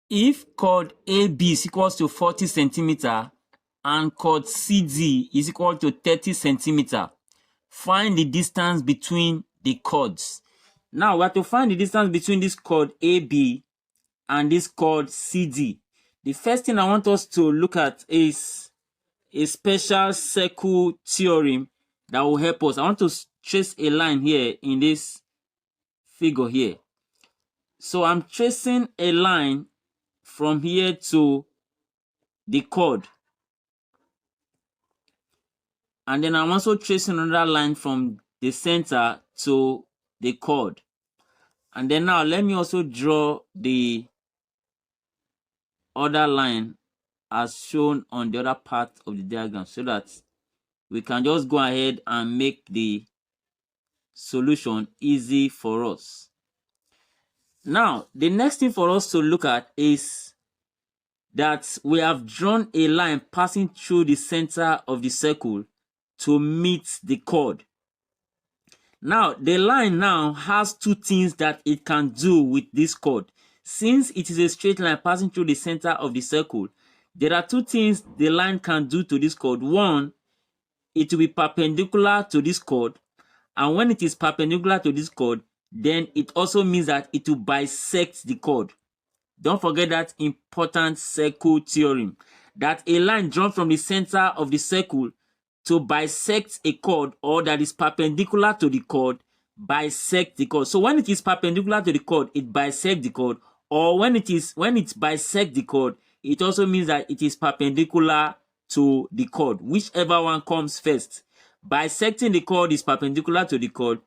If chord AB is equals to 40 centimeter and chord CD is equal to 30 centimeter, find the distance between the chords. Now we have to find the distance between this chord AB and this chord CD. The first thing I want us to look at is a special circle theorem that will help us. I want to trace a line here in this figure here. So I'm tracing a line from here to the chord. And then I'm also tracing another line from the center to the chord. And then now let me also draw the other line as shown on the other part of the diagram so that we can just go ahead and make the solution easy for us. Now, the next thing for us to look at is that we have drawn a line passing through the center of the circle to meet the chord. Now, the line now has two things that it can do with this chord. Since it is a straight line passing through the center of the circle, there are two things the line can do to this chord. One, it will be perpendicular to this chord, and when it is perpendicular to this chord, then it also means that it will bisect the chord. Don't forget that important circle theorem, that a line drawn from the center of the circle to bisect a chord, or that is perpendicular to the chord, bisect the chord. So when it is perpendicular to the chord, it bisects the chord, or when it bisects the chord, it also means that it is perpendicular to the chord, whichever one comes first. Bisecting the chord is perpendicular to the chord.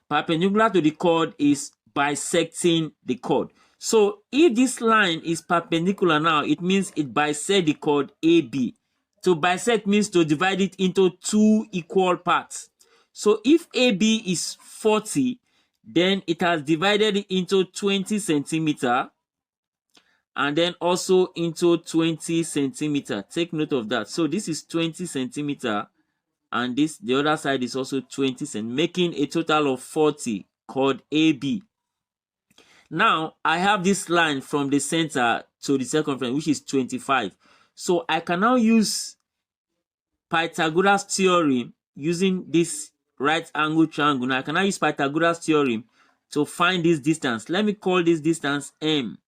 Perpendicular to the chord is bisecting the chord. So if this line is perpendicular now, it means it bisects the chord AB. To bisect means to divide it into two equal parts. So if AB is 40, then it has divided it into 20 centimeter and then also into 20 centimeter. Take note of that. So this is 20 centimeter and the other side is also 20 centimeter, making a total of 40 called AB. Now I have this line from the center to the circumference, which is 25. So I can now use Pythagoras theorem using this right angle triangle. Now I can now use Pythagoras theorem to find this distance. Let me call this distance M.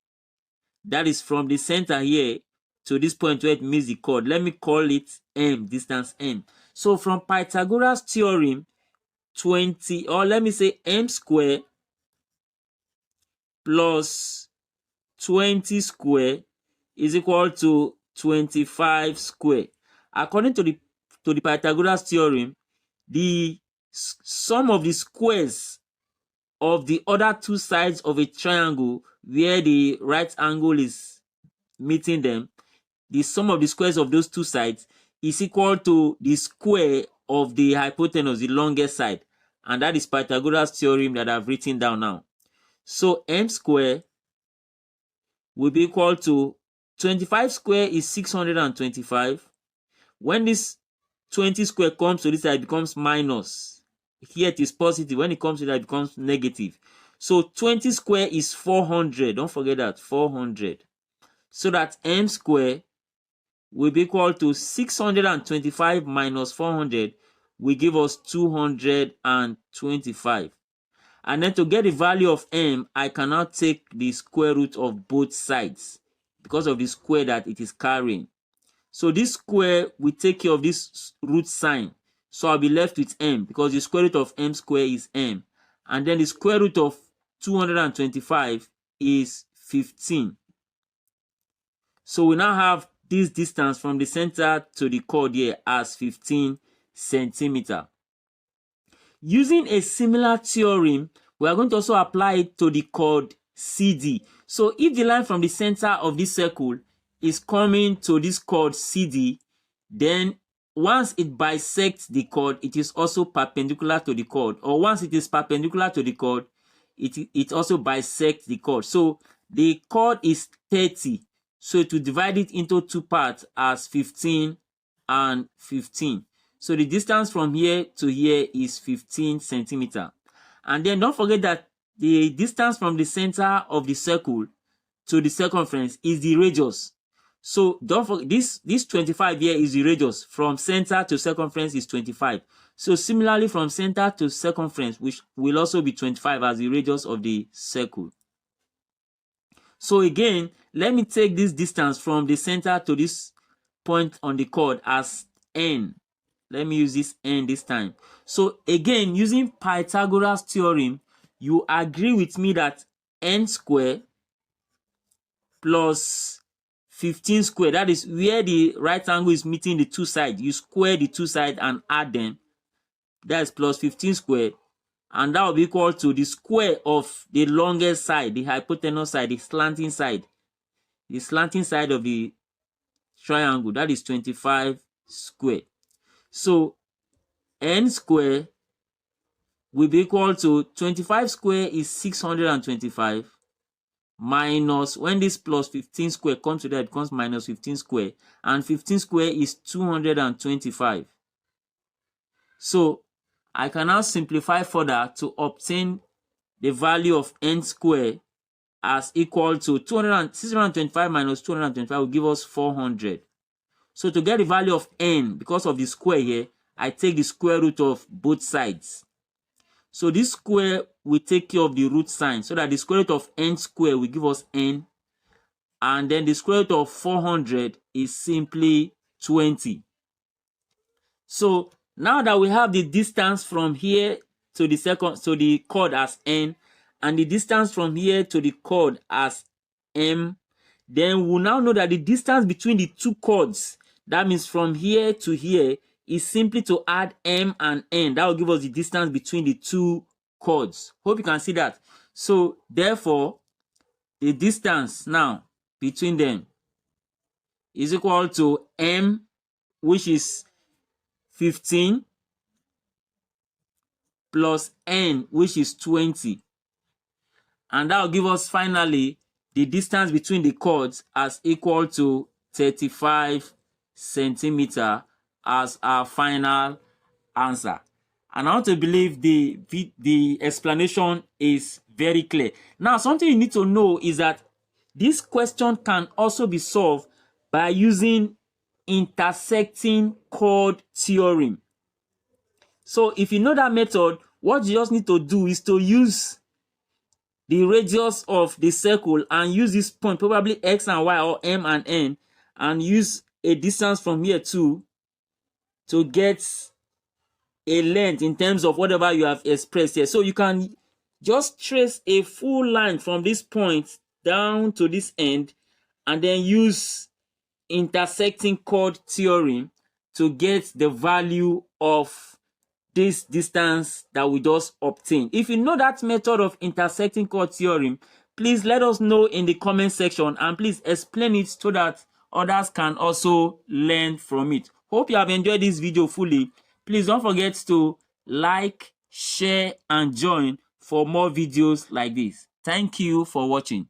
That is from the center here to this point where it meets the chord. Let me call it M, distance M. So from Pythagoras theorem, 20, or let me say M square plus 20 square is equal to 25 square. According to the Pythagoras theorem, the sum of the squares of the other two sides of a triangle where the right angle is meeting them, the sum of the squares of those two sides is equal to the square of the hypotenuse, the longest side. And that is Pythagoras theorem that I've written down now. So M square will be equal to 25 square is 625. When this 20 square comes to this side, it becomes minus. Here it is positive. When it comes to that, it becomes negative. So 20 square is 400. Don't forget that, 400. So that M square will be equal to 625 minus 400 will give us 225. And then to get the value of M, I cannot take the square root of both sides because of the square that it is carrying. So this square will take care of this root sign. So I'll be left with M because the square root of M square is M. And then the square root of 225 is 15. So we now have this distance from the center to the chord here as 15 centimeter. Using a similar theorem, we are going to also apply it to the chord CD. So if the line from the center of this circle is coming to this chord CD, then once it bisects the chord, it is also perpendicular to the chord. Or once it is perpendicular to the chord, it also bisects the chord. So the chord is 30. So to divide it into two parts as 15 and 15. So the distance from here to here is 15 centimeter. And then don't forget that the distance from the center of the circle to the circumference is the radius. So don't forget this 25 here is the radius. From center to circumference is 25. So similarly, from center to circumference, which will also be 25 as the radius of the circle. So again, let me take this distance from the center to this point on the chord as n. Let me use this n this time. So again, using Pythagoras theorem, you agree with me that n square plus 15 square, that is where the right angle is meeting the two sides. You square the two sides and add them. That is plus 15 square. And that will be equal to the square of the longest side, the hypotenuse side, the slanting side. The slanting side of the triangle, that is 25 square. So n square will be equal to 25 square is 625 minus, when this plus 15 square comes to that, it becomes minus 15 square, and 15 square is 225. So I can now simplify further to obtain the value of n square as equal to 625 minus 225 will give us 400. So to get the value of n, because of the square here, I take the square root of both sides. So this square will take care of the root sign, so that the square root of n square will give us n, and then the square root of 400 is simply 20. So now that we have the distance from here to the chord as n, and the distance from here to the chord as m, then we'll now know that the distance between the two chords, that means from here to here, is simply to add m and n. That will give us the distance between the two chords. Hope you can see that. So therefore, the distance now between them is equal to m, which is 15, plus n, which is 20. And that will give us finally the distance between the chords as equal to 35 centimeter as our final answer. And I want to believe the explanation is very clear. Now, something you need to know is that this question can also be solved by using intersecting chord theorem. So if you know that method, what you just need to do is to use the radius of the circle and use this point, probably x and y or m and n, and use a distance from here to get a length in terms of whatever you have expressed here. So you can just trace a full line from this point down to this end, and then use intersecting chord theorem to get the value of this distance that we just obtained. If you know that method of intersecting chord theorem, please let us know in the comment section, and please explain it so that others can also learn from it. Hope you have enjoyed this video fully. Please don't forget to like, share, and join for more videos like this. Thank you for watching.